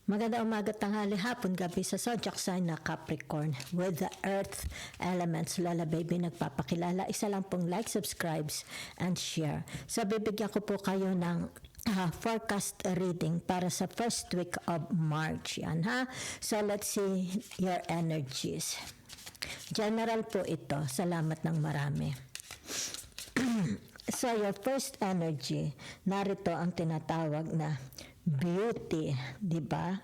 Maganda umaga, tanghali, hapon, gabi sa zodiac sign na Capricorn with the earth elements. Lola Baby nagpapakilala. Isa lang pong like, subscribes, and share. So bibigyan ko po kayo ng forecast reading para sa first week of March. Yan ha. So let's see your energies. General po ito. Salamat ng marami. So your first energy, narito ang tinatawag na beauty, di ba?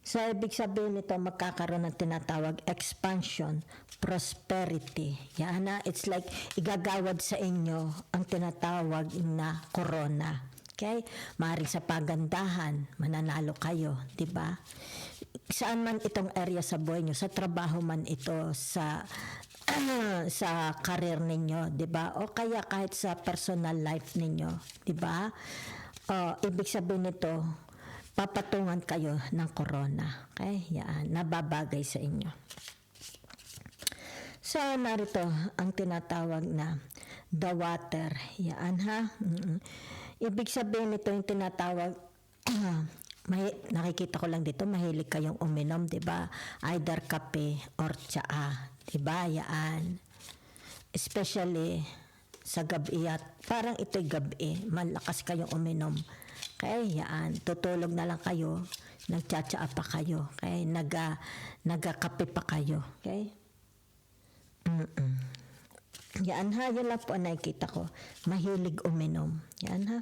So ibig sabihin nito magkakaroon ng tinatawag expansion, prosperity. Yan na, it's like igagawad sa inyo ang tinatawag na corona. Okay? Maaaring sa pagandahan, mananalo kayo, di ba? Saan man itong area sa buhay nyo, sa trabaho man ito, sa career ninyo, 'di ba? O kaya kahit sa personal life ninyo, 'di ba? Ibig sabihin nito, papatungan kayo ng corona. Okay? Yan, nababagay sa inyo. So, narito ang tinatawag na the water. Yan ha. Ibig sabihin nito yung tinatawag nakikita ko lang dito, mahilig kayong uminom, 'di ba? Either kape or tsaa. Diba? Yan. Especially sa gabi at parang ito'y gabi. Malakas kayong uminom. Okay? Yan. Tutulog na lang kayo. Nagtsatsaa pa kayo. Okay? Nagakape pa kayo. Okay? Yan ha. Yan lang po ang nakikita ko. Mahilig uminom. Yan ha.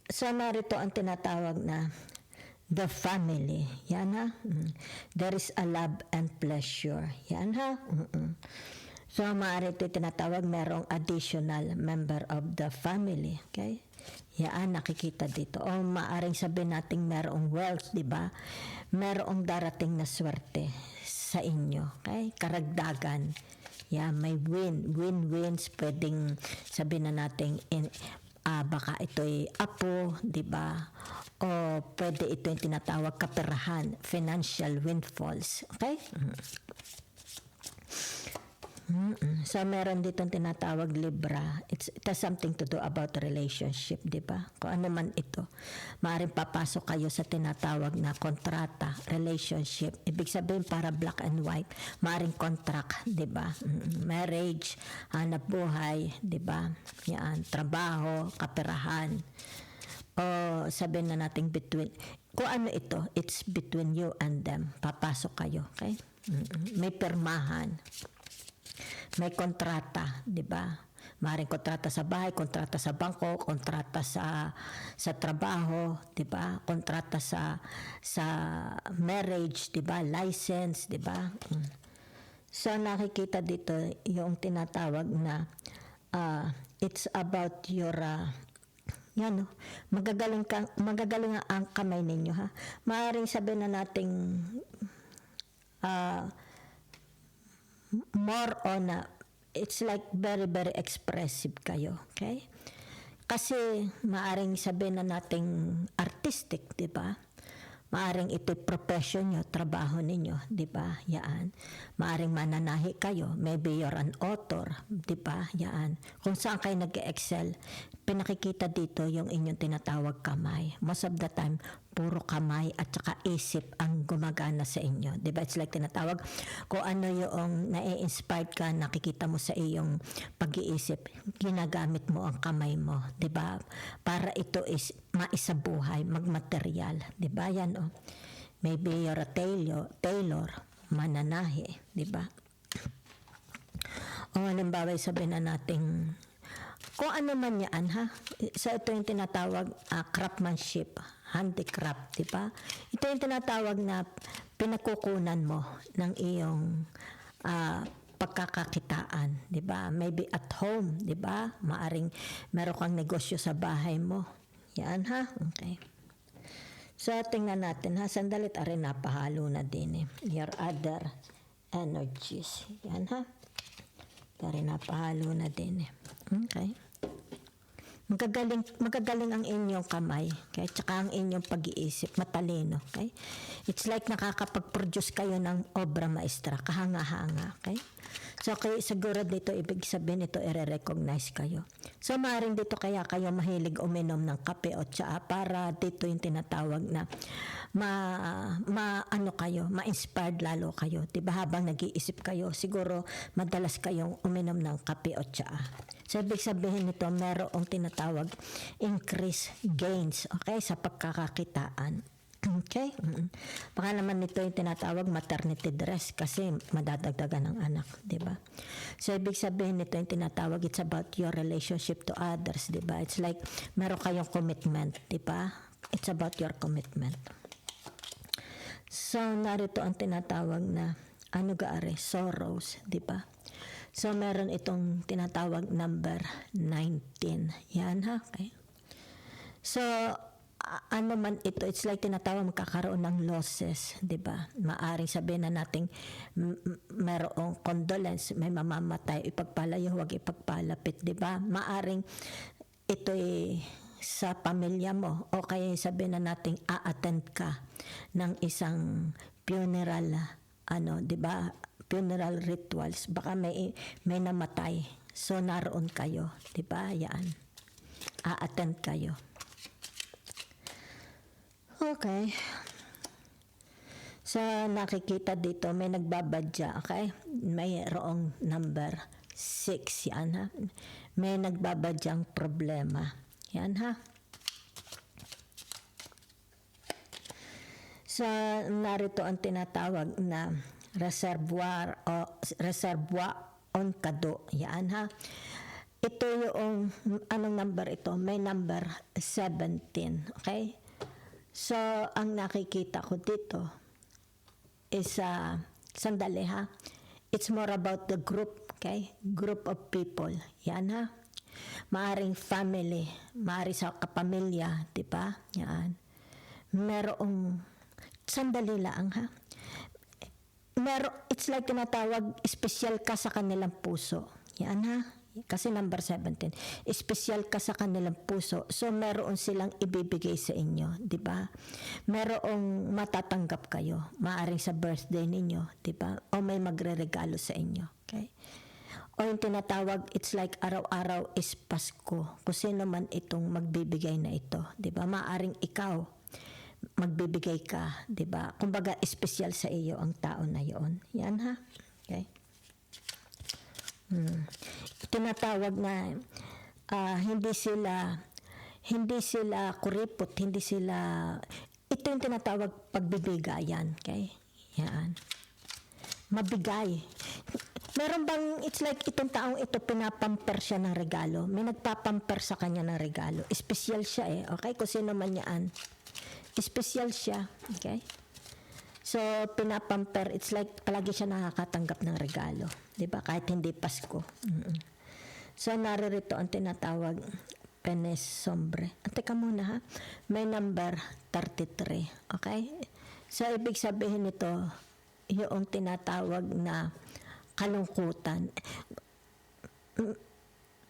So narito ang tinatawag na the family. Yan ha. There is a love and pleasure. Yan ha. So, maaari ito tinatawag merong additional member of the family. Okay? Yan, nakikita dito. O maaaring sabihin natin merong wealth, di ba? Merong darating na swerte sa inyo. Okay? Karagdagan. Yan, may win-wins. Pwedeng sabihin na natin baka ito'y apo, di ba? O pwede ito yung tinatawag kaperahan, financial windfalls. Okay? So meron dito tinatawag Libra. It has something to do about relationship, di ba? Kung ano man ito. Maaaring papasok kayo sa tinatawag na kontrata, relationship. Ibig sabihin para black and white. Maaaring contract, di ba? Marriage, hanap buhay, di ba? Yan, trabaho, kaperahan. O sabihin na natin between, kung ano ito, it's between you and them. Papasok kayo, okay? May pirmahan. May kontrata, di ba? Maaaring kontrata sa bahay, kontrata sa bangko, kontrata sa trabaho, di ba? Kontrata sa marriage, di ba? License, di ba? So nakikita dito yung tinatawag na it's about your yan, no? Magagaling ang kamay ninyo, ha? Maaaring sabihin na nating more on it's like very very expressive kayo, okay? Kasi maaring sabihin na nating artistic, di ba? Maaring ito'y profession nyo, trabaho ninyo, di ba? Yan. Maaring mananahi kayo, maybe you're an author, di ba? Yan. Kung saan kayo nag-excel, pinakikita dito yung inyong tinatawag kamay. Most of the time, puro kamay at saka isip ang gumagana sa inyo. Di ba? It's like tinatawag, kung ano yung nai-inspired ka, nakikita mo sa iyong pag-iisip, ginagamit mo ang kamay mo. Di ba? Para ito is maisabuhay, magmaterial. Di ba? Yan o. Maybe you're a tailor, mananahi. Di ba? O halimbawa, sabihin na natin, kung ano man yan, ha? So ito yung tinatawag craftsmanship, handicraft, di ba? Ito yung tinatawag na pinakukunan mo ng iyong pagkakakitaan, di ba? Maybe at home, di ba? Maaring meron kang negosyo sa bahay mo. Yan, ha? Okay. So tingnan natin, ha? Sandalit, arin napahalo na din, your other energies. Yan, ha? Arin napahalo na din, Okay. Magagaling ang inyong kamay, okay? Tsaka ang inyong pag-iisip, matalino, okay? It's like nakakapag-produce kayo ng obra maestra, kahanga-hanga, okay? So, kaya siguro dito, ibig sabihin ito, i-recognize kayo. So, maaaring dito kaya kayo mahilig uminom ng kape o tsaa para dito yung tinatawag na ma-inspired lalo kayo. Diba habang nag-iisip kayo, siguro madalas kayong uminom ng kape o tsaa. So, ibig sabihin nito, merong tinatawag increase gains, okay, sa pagkakakitaan. Okay? Baka naman ito yung tinatawag maternity dress kasi madadagdagan ng anak, di ba? So, ibig sabihin nito yung tinatawag, it's about your relationship to others, di ba? It's like, meron kayong commitment, di ba? It's about your commitment. So, narito ang tinatawag na, sorrows, di ba? So, meron itong tinatawag number 19. Yan, ha? Okay? So, ano man ito, it's like tinatawag magkakaroon ng losses, di ba? Maaring sabihin na nating mayroong condolence, may mamamatay, ipagpalayo, huwag ipagpalapit, di ba? Maaring ito'y sa pamilya mo, o kaya sabihin na nating a-attend ka ng isang funeral, di ba? Funeral rituals, baka may namatay, so naroon kayo, di ba? Yan, a-attend kayo. Okay. So, nakikita dito, may nagbabadya, okay? Mayroong number 6, yan ha. May nagbabadyang problema. Yan ha. So, narito ang tinatawag na reservoir on kado. Yan ha. Ito yung, anong number ito? May number 17, okay? So, ang nakikita ko dito is, sandali ha, it's more about the group, okay? Group of people. Yan ha. Maaring family, maaring sa kapamilya, di ba? Yan. Merong, sandali lang ha. It's like tinatawag, special ka sa kanilang puso. Yan ha. Kasi number 17, special ka sa kanilang puso. So, meron silang ibibigay sa inyo, di ba? Merong matatanggap kayo. Maaring sa birthday ninyo, di ba? O may magre-regalo sa inyo, okay? O yung tinatawag, it's like araw-araw is Pasko. Kung sino man itong magbibigay na ito, di ba? Maaring ikaw, magbibigay ka, di ba? Kumbaga, special sa iyo ang tao na yon. Yan ha? Okay? Tinatawag na hindi sila kuripot, hindi sila, ito yung tinatawag pagbibigayan, okay? Yan. Mabigay. Meron bang, it's like itong taong ito, pinapamper siya ng regalo. May nagpapamper sa kanya ng regalo. Espesyal siya okay? Kung sino man yan. Espesyal siya, okay? So, pinapamper, it's like palagi siya nakakatanggap ng regalo. Diba? Kahit hindi Pasko. So, naririto ang tinatawag penes sombre. Teka muna ha. May number 33. Okay? So, ibig sabihin nito, yung tinatawag na kalungkutan.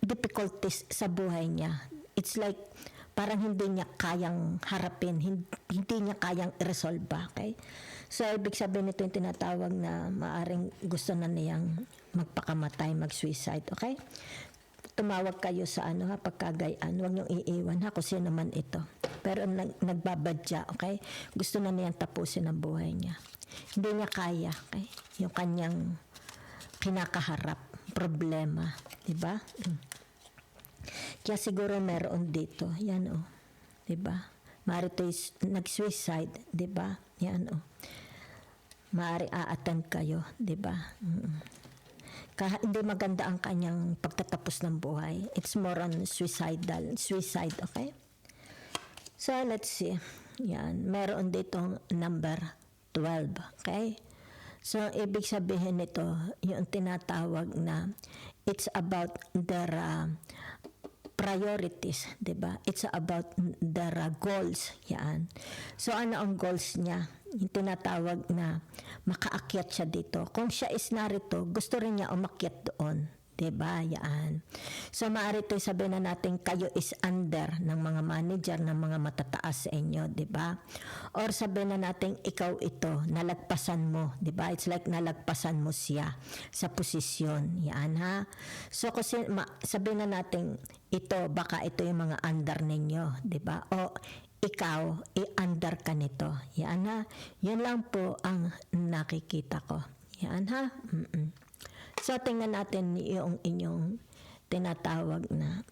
Difficulties sa buhay niya. It's like, parang hindi niya kayang harapin, hindi niya kayang i-resolve, okay? So, ibig sabihin nito yung tinatawag na maaring gusto na niyang magpakamatay, mag-suicide, okay? Tumawag kayo sa pagkagayaan, huwag niyong iiwan kung sino man ito. Pero nagbabadya, okay? Gusto na niyang tapusin ang buhay niya. Hindi niya kaya, okay? Yung kanyang kinakaharap, problema, di ba? Kaya siguro meron dito. Yan diba? Maari ito nag-suicide, diba? Yan maari a-attend kayo, diba? Hindi maganda ang kanyang pagtatapos ng buhay. It's more on suicide, okay? So, let's see. Yan. Meron ditong number 12, okay? So, ibig sabihin nito, yung tinatawag na it's about their priorities, diba? It's about their goals, yan. So, ano ang goals niya? Yung tinatawag na makaakyat siya dito. Kung siya is narito, gusto rin niya umakyat doon, Diba? Yan. So, maaari ito sabihin na natin kayo is under ng mga manager, ng mga matataas sa inyo. Diba? Or sabihin na natin ikaw ito, nalagpasan mo. Diba? It's like nalagpasan mo siya sa posisyon. Yan ha. So, kasi sabihin na natin ito, baka ito yung mga under ninyo. Diba? O ikaw, i-under ka nito. Yan ha. Yan lang po ang nakikita ko. Yan ha. So, tingnan natin yung inyong tinatawag na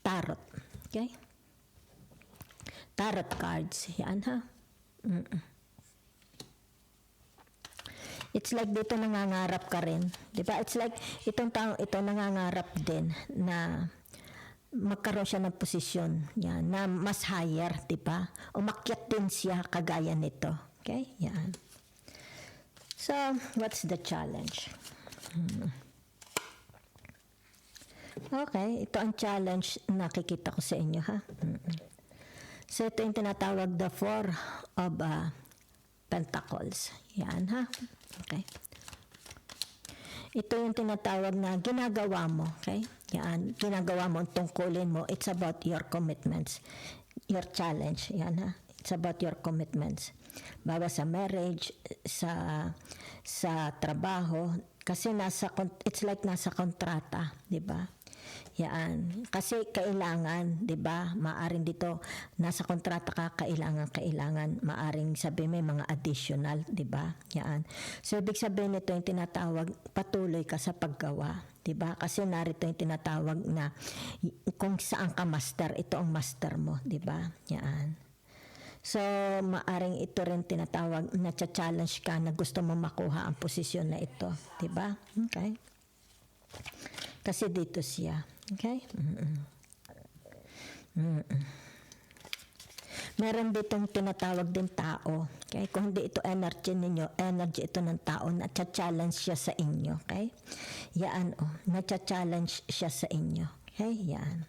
tarot. Okay? Tarot cards. Yan ha. It's like dito nangangarap ka rin. Diba? It's like itong taong ito nangangarap din na magkaroon siya ng posisyon. Yan, na mas higher. Diba? Umakyat din siya kagaya nito. Okay? Yan. So, what's the challenge? Okay, ito ang challenge na nakikita ko sa inyo, ha? So, ito yung tinatawag the Four of Pentacles. Yan, ha? Okay. Ito yung tinatawag na ginagawa mo, okay? Yan, ginagawa mo, tungkulin mo. It's about your commitments. Your challenge, yan, ha? It's about your commitments. Bawa sa marriage, sa trabaho, kasi it's like nasa kontrata, di ba? Yan. Kasi kailangan, di ba? Maaring dito, nasa kontrata ka, kailangan, maaring sabi may mga additional, di ba? Yan. So, ibig sabihin nito yung tinatawag, patuloy ka sa paggawa, di ba? Kasi narito yung tinatawag na, kung saan ka master, ito ang master mo, di ba? Yan. So, maaring ito rin tinatawag na challenge ka na gusto mo makuha ang posisyon na ito. Diba? Okay? Kasi dito siya. Okay? Meron ditong tinatawag din tao. Okay? Kung hindi ito energy ninyo, energy ito ng tao na challenge siya sa inyo. Okay? Yan, na-challenge siya sa inyo. Okay? Yan.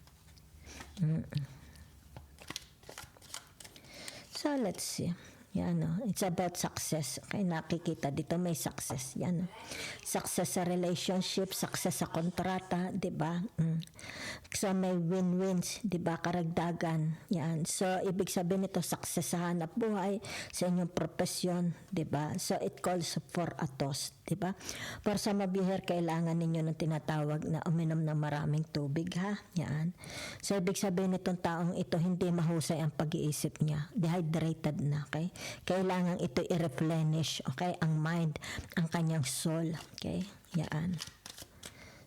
So, let's see. Yan, it's about success. Okay, nakikita dito may success. Yan, success sa relationship, success sa kontrata, di ba? So, may win-wins, di ba? Karagdagan. Yan. So, ibig sabihin nito, success sa hanap buhay, sa inyong profesyon, di ba? So, it calls for a toast, di ba? For sa mabihir, kailangan ninyo ng tinatawag na uminom ng maraming tubig, ha? Yan. So, ibig sabihin nitong taong ito, hindi mahusay ang pag-iisip niya. Dehydrated na, okay? Kailangan ito i-replenish, okay? Ang mind, ang kanyang soul, okay? Yan.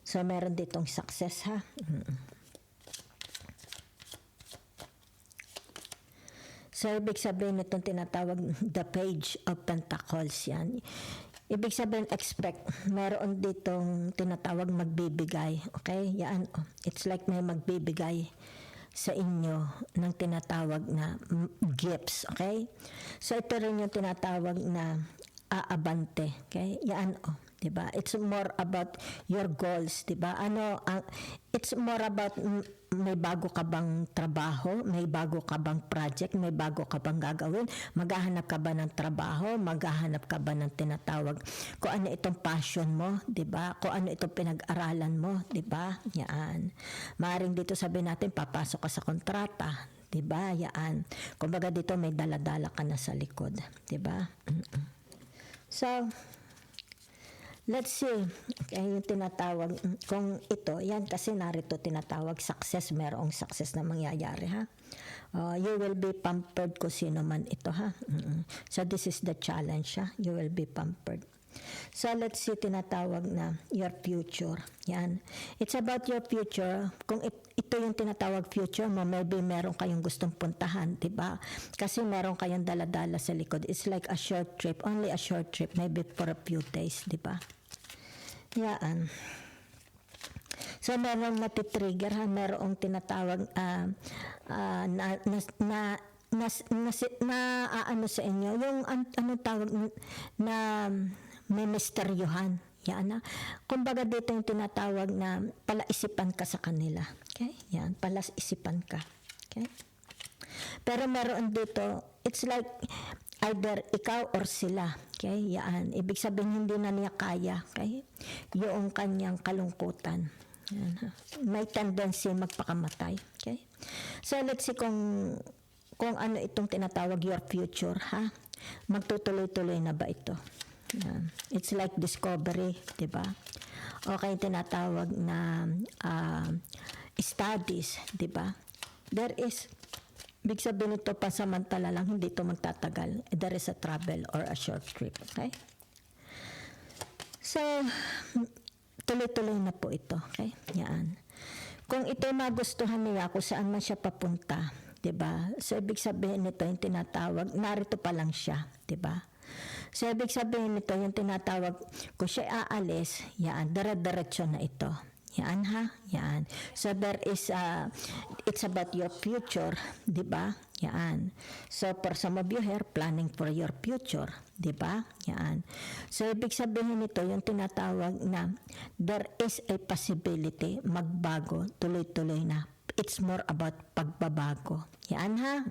So, meron ditong success, ha? So, ibig sabihin itong tinatawag the Page of Pentacles, yan. Ibig sabihin, expect, meron ditong tinatawag magbibigay, okay? Yan, it's like may magbibigay sa inyo ng tinatawag na gifts, okay? So, ito rin yung tinatawag na aabante, okay? Yan, diba? It's more about your goals, diba? It's more about may bago ka bang trabaho, may bago ka bang project, may bago ka bang gagawin, maghahanap ka ba ng trabaho, maghahanap ka ba ng tinatawag kung ano itong passion mo, diba? Kung ano itong pinag-aralan mo, diba? Yan. Maaring dito sabihin natin, papasok ka sa kontrata, diba? Yan. Kumbaga dito may daladala ka na sa likod, diba? So, let's see. Okay, yung tinatawag, kung ito, yan kasi narito tinatawag success, merong success na mangyayari, ha? You will be pampered kung sino man ito, ha? So, this is the challenge, ha? You will be pampered. So, let's see, tinatawag na your future. Yan. It's about your future. Kung ito yung tinatawag future mo, maybe meron kayong gustong puntahan, diba? Kasi meron kayong daladala sa likod. It's like a short trip, only a short trip, maybe for a few days, diba? Yan. So, merong matitrigger, ha? Merong tinatawag ano sa inyo, yung anong tawag na may misteryohan. Yan na. Kumbaga dito yung tinatawag na palaisipan ka sa kanila. Okay? Yan, palaisipan ka. Okay? Pero meron dito, it's like either ikaw or sila. Okay, yan. Ibig sabihin hindi na niya kaya, okay? Yung kanyang kalungkutan. Yan, ha? May tendency magpakamatay, okay? So let's see kung ano itong tinatawag your future, ha? Magtutuloy-tuloy na ba ito? Yan. It's like discovery, di ba? Okay, tinatawag na studies, di ba? There is, big sabihin ito, pasamantala lang, hindi ito magtatagal. There is a travel or a short trip, okay? So, tuloy-tuloy na po ito, okay? Yan. Kung ito magustuhan niya, kung saan man siya papunta, diba? So, ibig sabihin nito, yung tinatawag, narito pa lang siya, diba? So, ibig sabihin nito, yung tinatawag, kung siya aalis, yan, dire-diretso na ito. Yan, ha? Yan. So, there is, it's about your future, diba? Yan. So, for some of you here, planning for your future, diba? Yan. So, ibig sabihin nito, yung tinatawag na, there is a possibility, magbago, tuloy-tuloy na. It's more about pagbabago. Yan, ha?